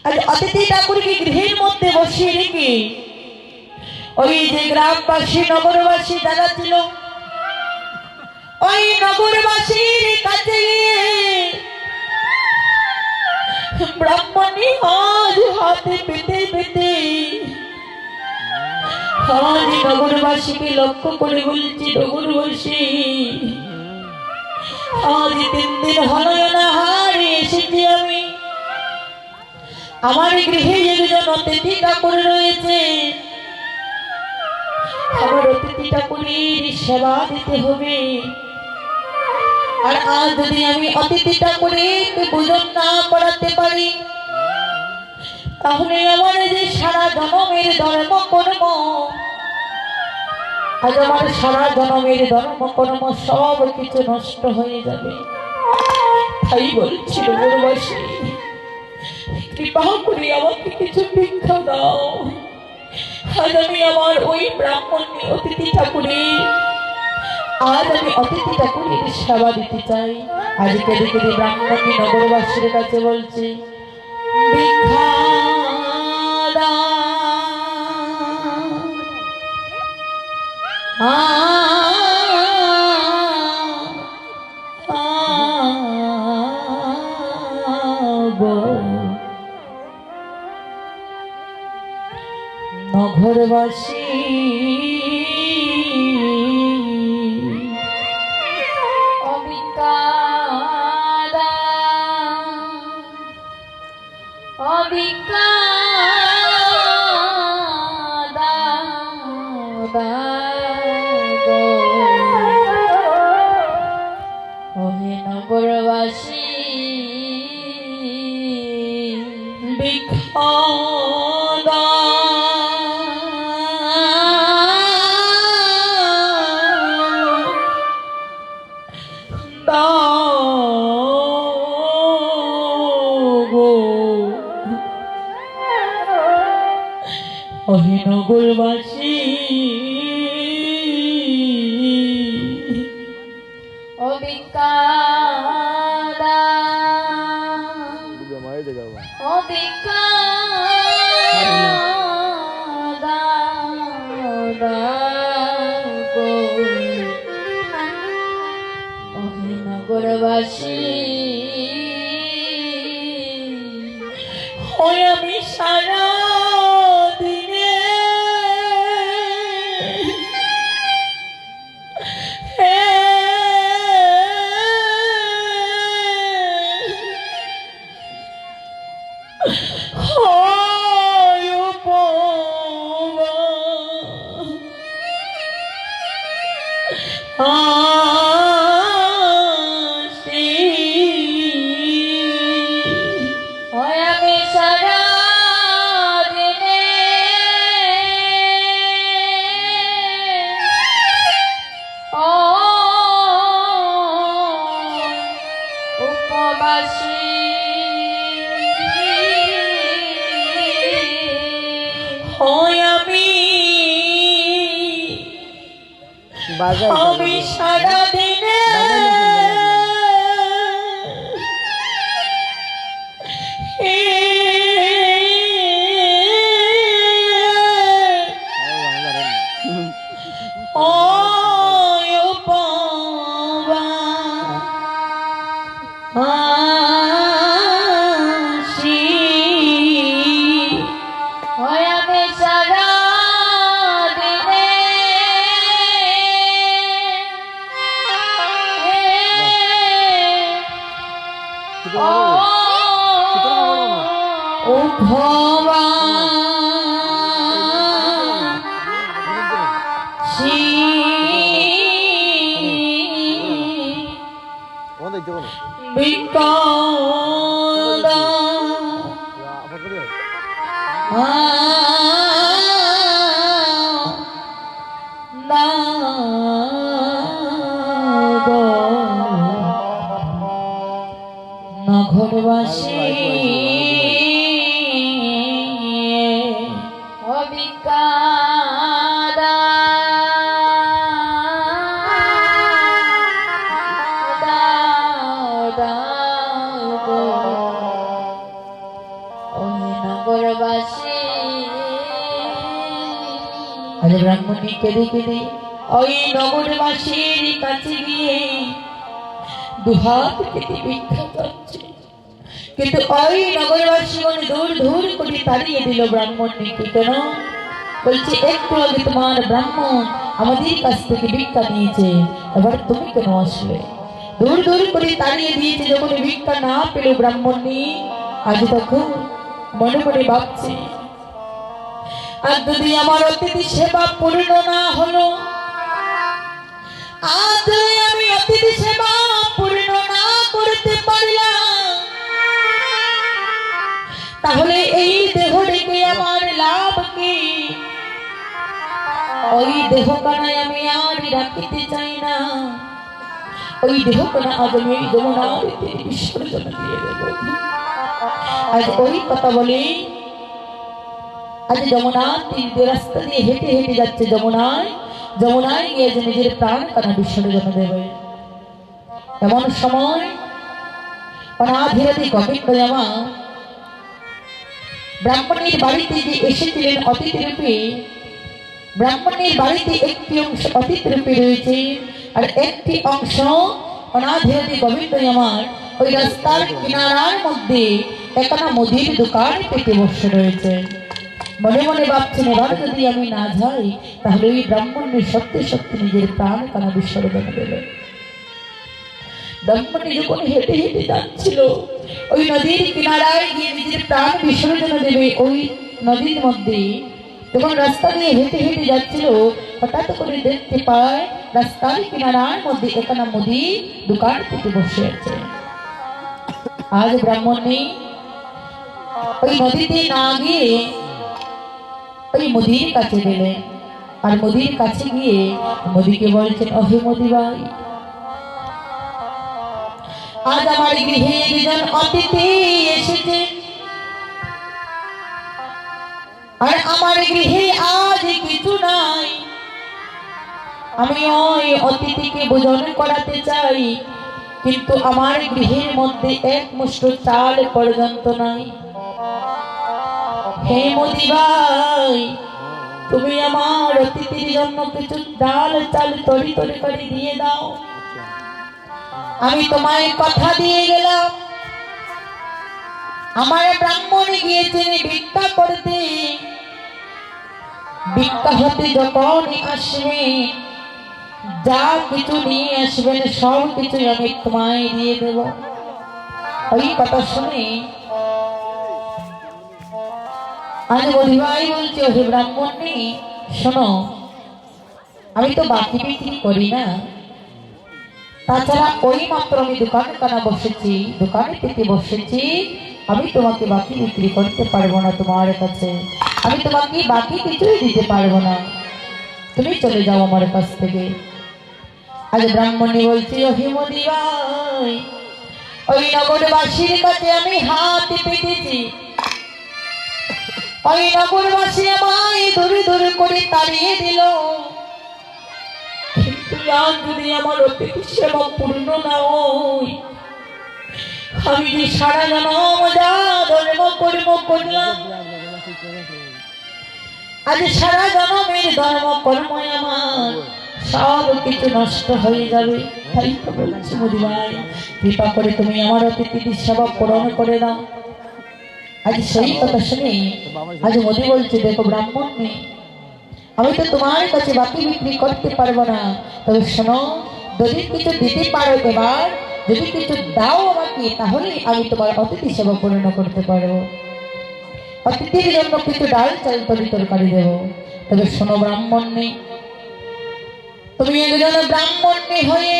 আজ অতিথি ঠাকুরকে গৃহের মধ্যে বসিয়ে রেখে ওই যে গ্রামবাসী নগরবাসী যারা ছিল ওই নগরবাসীর কাছে ব্রাহ্মণী আজ হাতে পেতে পেতে আজ নগরবাসীকে লক্ষ্য করে বলছি, নগরবাসী আজ 3 দিন হলো না হারে এসেছি আমি। আমার গৃহে একজন অতিথি ঠাকুর রয়েছে, আমার অতিথি ঠাকুরের সেবা দিতে হবে। আর আজ যদি আমি অতিথি ঠাকুরকে ভোজন না করাতে পারি তাহলে আমার যে সারা জন্মের ধর্ম কর্ম, আজ আমার সারা জন্মের ধর্ম কর্ম সব কিছু নষ্ট হয়ে যাবে। তাই বলছি নগরবাসী, কৃপা করে আমাকে কিছু ভিক্ষা দাও। আজ আমি আমার ওই ব্রাহ্মণ অতিথি ঠাকুরের সেবা দিতে চাই। আজকে দেখে ব্রাহ্মণী নগরবাসীর কাছে বলছে, ভিক্ষা দাও। নগরবাসী নগরবাসী ভিক্ষা নগরবাসী ভিক্ষা নগরবাসী ওই আমি সারা দিনে আমি সারা দিনে নগরবাসী নগরবাসী আজ ব্রাহ্মণী কেঁদে কেঁদে ওই নগরবাসীর কাছে গিয়ে দুহাত কেটে ভিক্ষা চাচ্ছে, কিন্তু ওই নগরবাসী দূর দূর করে তাড়িয়ে দিল ব্রাহ্মণীকে। কেন? বলছে একটু আগে তোমার ব্রাহ্মণ আমাদের কাছ থেকে ভিক্ষা নিয়েছে, এবার তুমি কেন আসলে? দূর দূর করে তাড়িয়ে দিয়েছে। যখন ভিক্ষা না পেল ব্রাহ্মণী, আজ তখন মনে মনে ভাবছে, আর যদি আমার অতিথি সেবা পূর্ণ না হলো, আজ যদি আমি অতিথি সেবা পূর্ণ না করতে পারলাম, তাহলে এই দেহ রেখে আমার লাভ কি? ওই দেহ কানায় আমি আর রাখিতে চাই না। ওই দেহ কানা আজ আমি যমুনার তীরে বিসর্জন দিয়ে দেব। আজ ওই কথা বলে আজ যমুনার তীরে রাস্তা দিয়ে হেঁটে হেঁটে যাচ্ছে যমুনায় গিয়ে যে নিজের প্রাণ কানা বিসর্জন দেবে। এমন সময় অনাধিরাধি গোবিন্দ জামা ব্রাহ্মণের বাড়িতে যে এসেছিলেন অতিথি রূপে, ব্রাহ্মণের বাড়িতে একটি অংশ অতিথি রূপে রয়েছে, আর একটি অংশ অনাধিরাধি গোবিন্দ জামার ওই রাস্তার কিনারার মধ্যে একখানা মুদির দোকান পেতে বসে রয়েছে। মনে মনে ভাবছেন, এবার যদি আমি না যাই, তাহলে ওই ব্রাহ্মণের সত্যি সত্যি নিজের প্রাণ কানা বিসর্জন দেবে। ব্রাহ্মণী যখন হেঁটে হেঁটে যাচ্ছিল ওই নদীর কিনারায় গিয়ে নিজের প্রাণ বিসর্জন দেবে, ওই নদীর মধ্যে যখন রাস্তা দিয়ে হেঁটে হেঁটে যাচ্ছিল, হঠাৎ করে দেখতে পায় রাস্তার কিনারার মধ্যে একখানা মুদি দোকান থেকে বসে আছে। আজ ব্রাহ্মণী ওই নদীতে না গিয়ে ওই মুদির কাছে গেলেন, আর মুদির কাছে গিয়ে মুদিকে বলছেন, ওহে মুদি ভাই, আজ আমার গৃহে দুজন অতিথি এসেছে, আর আমার গৃহে আজ কিছু নাই। আমি ওই অতিথিকে ভোজন করাতে চাই, কিন্তু আমার গৃহের মধ্যে এক মুষ্ঠ চাল পর্যন্ত নাই। হে মুদি ভাই, তুমি আমার অতিথির জন্য কিছু ডাল চাল তরি তরকারি দিয়ে দাও। আমি তোমায় কথা দিয়ে গেলাম, আমার ব্রাহ্মণ গিয়েছেন ভিক্ষা করতে, ভিক্ষা হতে যখন আসবে যা কিছু নিয়ে আসবেন সব কিছু আমি তোমায় দিয়ে দেব। ওই কথা শুনে আজ বলিভাই বলছে, হে ব্রাহ্মণী শোনো, আমি তো বাকি বিক্রি করি না, তাছাড়া ওই মাত্র আমি দোকানে কানা বসেছি, দোকানে পেতে বসেছি, আমি তোমাকে বাকি বিক্রি করতে পারবো না। তোমার কাছে আমি তোমাকে বাকি কিছুই দিতে পারবো না, তুমি চলে যাও আমার কাছ থেকে। আজ ব্রাহ্মণী বলছি, ওহে মুদি ভাই, ওই নগরবাসীর কাছে আমি হাত পেতেছি, ওই নগরবাসী আমায় দূরে দূরে করে তাড়িয়ে দিল, কিন্তু আজ যদি আমার অতিথি সেবা পূর্ণ না হয়, আমি যে সারা জনম যা ধর্ম কর্ম করলাম, আজ সারা জনমের ধর্ম কর্ম আমার সব কিছু নষ্ট হয়ে যাবে। তাই তো বলছি মুদি ভাই, কৃপা করে তুমি আমার অতিথির সেবা পূরণ করে দাও। আজ সেই কথা শুনে আজ মুদি বলছে, দেখো ব্রাহ্মণ নেই, আমি তো তোমার কাছে বাকি বিক্রি করতে পারবো না, তবে শোনো, যদি কিছু দিতে পারো এবার, যদি কিছু দাও আমাকে, তাহলে আমি তোমার অতিথি সেবা পূর্ণ করতে পারবো। অতিথির জন্য কিছু ডাল চাল তরি তরকারি দেবো। তবে শোনো ব্রাহ্মণ নেই, তুমি একজন ব্রাহ্মণ হয়ে,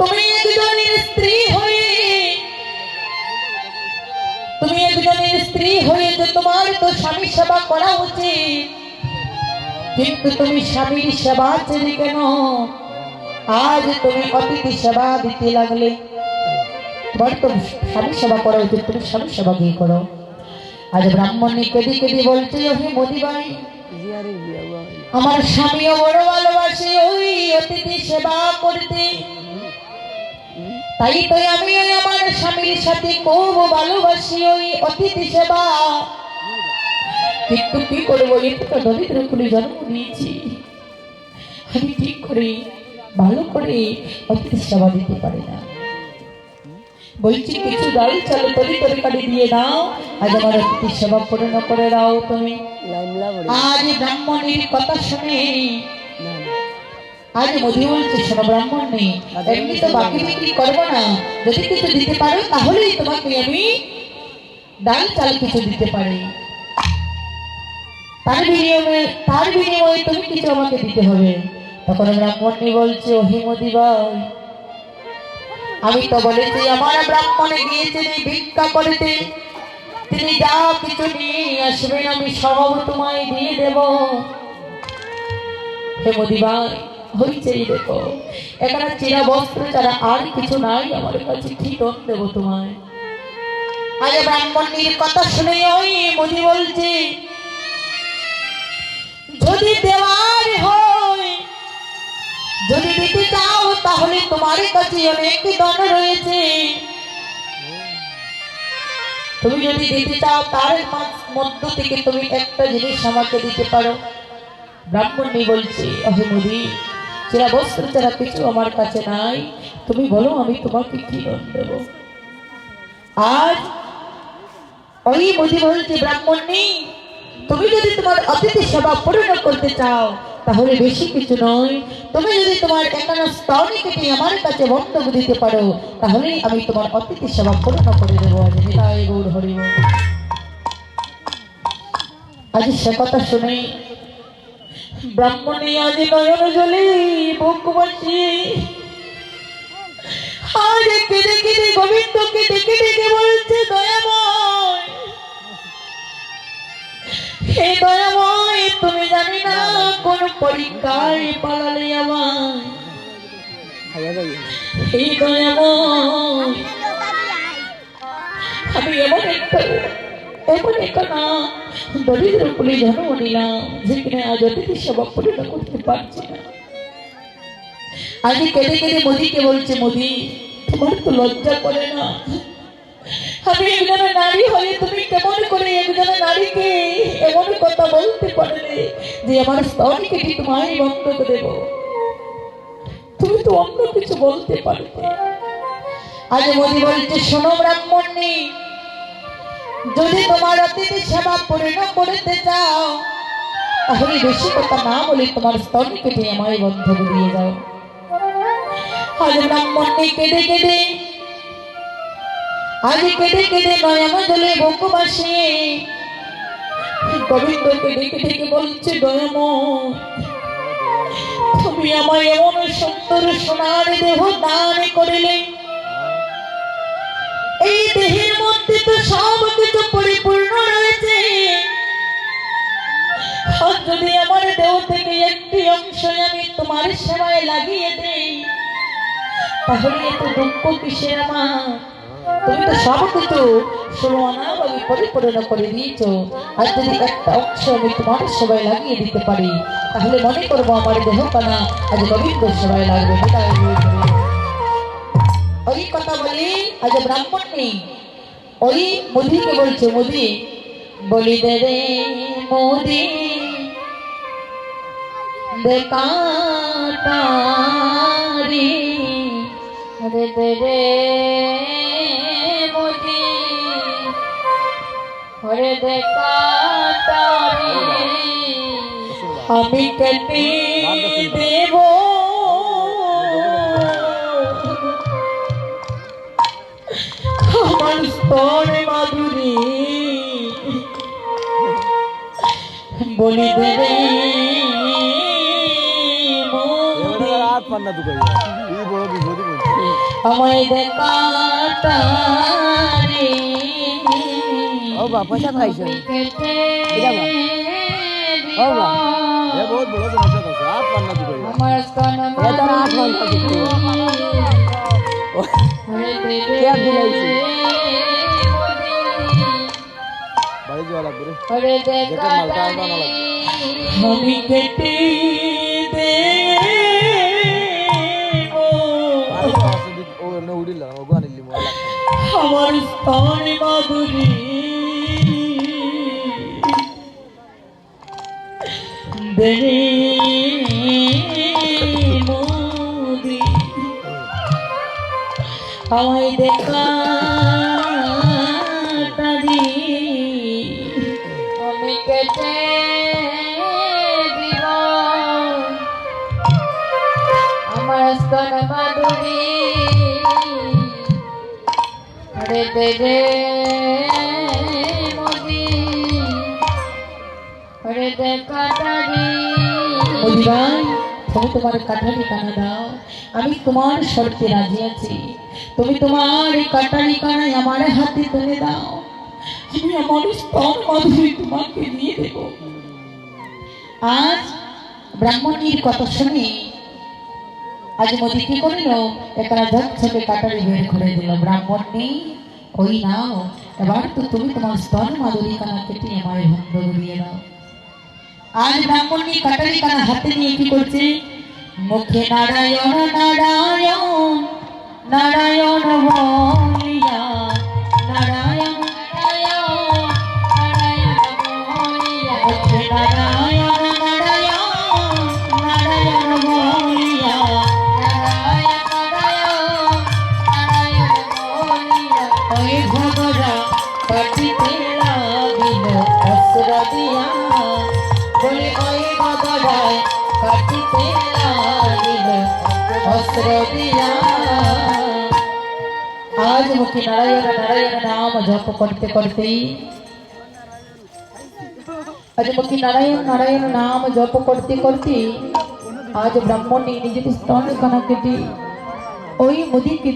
তুমি একজনের স্ত্রী হয়ে, তুমি একজনের স্ত্রী হয়ে যে তোমার তো স্বামী সেবা করা উচিত, কিন্তু তুমি স্বামীর সেবা ছেড়ে কেন আজ তুমি অতিথি সেবা দিতে লাগলে? তোমার তো স্বামী সেবা করা উচিত, তুমি স্বামী সেবা দিয়ে করো। আজ ব্রাহ্মণী কেঁদে কেঁদে বলছে, ওহে মুদি ভাই, আমার স্বামীও বড় ভালোবাসে ওই অতিথি সেবা করতে, তাই তো আমি আমার স্বামীর সাথে খুব ভালোবাসি ওই অতিথি সেবা, কিন্তু কি করবো, একটা দরিদ্র কুলে জন্ম নিয়েছি, আমি ঠিক করে ভালো করে অতিথি সেবা দিতে পারি না। বলছি কিছু ডাল চাল তরকারি দিয়ে দাও, আজ আমার অতিথি সেবা পূর্ণ করে দাও তুমি। আজ ব্রাহ্মণের কথা শুনে আজ মোদি বলছে, শোনো ব্রাহ্মণ নেই, এমনি তো বাকি বিক্রি করবো না, যদি কিছু দিতে পারো তাহলেই তোমাকে আমি ডাল চাল কিছু দিতে পারি, তার বিনিময়ে তুমি কিছু আমাকে দিতে হবে। তখন ব্রাহ্মণী বলছে, ওহে মোদি ভাই, আমি তো বলেছি আমার ব্রাহ্মণে গিয়েছে ভিক্ষা করতে, তিনি যা কিছু নিয়ে আসবেন আমি সব তোমায় দিয়ে দেব। হে মোদি ভাই, হইছেই দেখো, এখানে চিরা বস্ত্র ছাড়া আর কিছু নাই আমার কাছে, কি দন দেবো তোমায়। আরে ব্রাহ্মণীর কথা শুনে ওই মোদি বলছে, যদি দেওয়ার হয়, যদি দিতে চাও তাহলে তোমার কাছে অনেক দন রয়েছে, তুমি যদি দিতে চাও তার মধ্য থেকে তুমি একটা জিনিস আমাকে দিতে পারো। ব্রাহ্মণী বলছে, ওহে মোদি, চিরা বস্ত্র ছাড়া কিছু আমার কাছে নাই, তুমি বলো আমি তোমাকে কি দন দেব। আজ ওই মোদি বলছে, ব্রাহ্মণী, তুমি যদি তোমার অতিথি সেবা পূর্ণ করতে চাও তাহলে বেশি কিছু নয়, তুমি যদি তোমার একান্ন স্তনে কেটে আমার কাছে বক্তব্য দিতে পারো তাহলে আমি তোমার অতিথি সেবা পূর্ণ করে দেবো। আজ নিতাই গৌর হরি বল। আজ সে কথা শুনে ব্রাহ্মণী আজ নয়ন জলে বুক বাসিয়ে আজ কেঁদে কেঁদে গোবিন্দকে ডেকে ডেকে বলছে, দয়াময়, হে দয়াময়, তুমি জানি না কোন পরীক্ষায় পালালে আমায়, হে দয়াময়, আমি এমন একটা না দরিদ্র কুলে জন্ম নিলাম যেখানে আজ অতিথি সেবা পূর্ণ করতে পারছি না। আজ কেঁদে কেঁদে মোদিকে বলছে, মোদি, তোমার তো লজ্জা করে না? আমি একজন নারী হয়ে তুমি কেমন করে একজন নারীকে এমন কথা বলতে পারলে যে আমার স্তন কেটে তোমায় বন্ধক দেব? তুমি তো অন্য কিছু বলতে পারবে। আজ মোদি বলছে, শোনো ব্রাহ্মণী, যদি তোমার অতিথি সেবা পূর্ণ করতে চাও তাহলে বেশি কথা না বলে তোমার স্তন কেটে আমায় বন্ধক দিয়ে যাও। আজ ব্রাহ্মণী কেঁদে কেঁদে নয়ন জলে বুক বাসিয়ে গোবিন্দকে ডেকে ডেকে বলছে, দয়াময়, তুমি আমায় এমন সুন্দর সোনার দেহ দান করিলে, এই দেহের মধ্যে তো সব কিছু পরিপূর্ণ রয়েছে, আর যদি আমার দেহ থেকে একটি অংশ আমি তোমার সেবায় লাগিয়ে দেই তাহলে এত দুঃখ কিসের আমার? তুমি তো সব কিছু সমানভাবে পরিপূর্ণ করে দিয়েছ, আর যদি একটা অংশ আমি তোমার সেবায় লাগিয়ে দিতে পারি তাহলে মনে করবো আমার দেহ কানা আজ গোবিন্দের সেবায় লাগবে। ওই কথা বলি আজ ব্রাহ্মণী ওই মোদিকে বলছে, মোদি, বলি দে রে মোদি, দেখাতারি রে দে রে মোদি, ওরে দেখাতারি আমি কেটে দেব আমার স্তন মাধুরী, বলি দেবে আমায় দেখাতারি পয়সা খাইছে আমার স্তন আমি কেটে দেব আমার স্তন মাধুরী দেরে মোদি আমায় দেখা তারি আমি কেটে দিব আমার স্তন মাধুরী রে দেরে মোদি রে দেখা তারি মোদি ভাই তুমি তোমার কাটারি কানা দাও আমি তোমার শর্তে রাজি আছি তুমি তোমার এই কাটারি কানায় আমার হাতে তুলে দাও আমি আমার স্তন মাধুরী তোমাকে দিয়ে দেব আজ ব্রাহ্মণীর কথা শুনে আজ মোদি কি করিল একটা ঝকঝকে কাটারি বের করে দিল ব্রাহ্মণী ওই নাও এবার তো তুমি তোমার স্তন মাধুরী কানা কেটে আমায় ভঙ্গ দিয়ে দাও আজ ব্রাহ্মণী কাটারি কানা হাতে নিয়ে কি করছে মুখে নারায়ণ নারায়ণ নারায়ণ বলিয়া নারায়ণ নারায়ণ নারায়ণ বলিয়া মুখে নারায়ণ নারায়ণ নারায়ণ বলিয়া নারায়ণ নারায়ণ নারায়ণ বলিয়া ওই ভগরা কাটিতে লাগিল অস্ত্র দিয়া বলে ওই ভগরায় কাটিতে লাগিল অস্ত্র দিয়া আজ মুখে নারায়ণ নারায়ণ নাম জপ করতে করতে আজ মুখে নারায়ণ নারায়ণ নাম জপ করতে করতে আজ ব্রাহ্মণী নিজের স্তন কানা কেটে ওই মোদিকে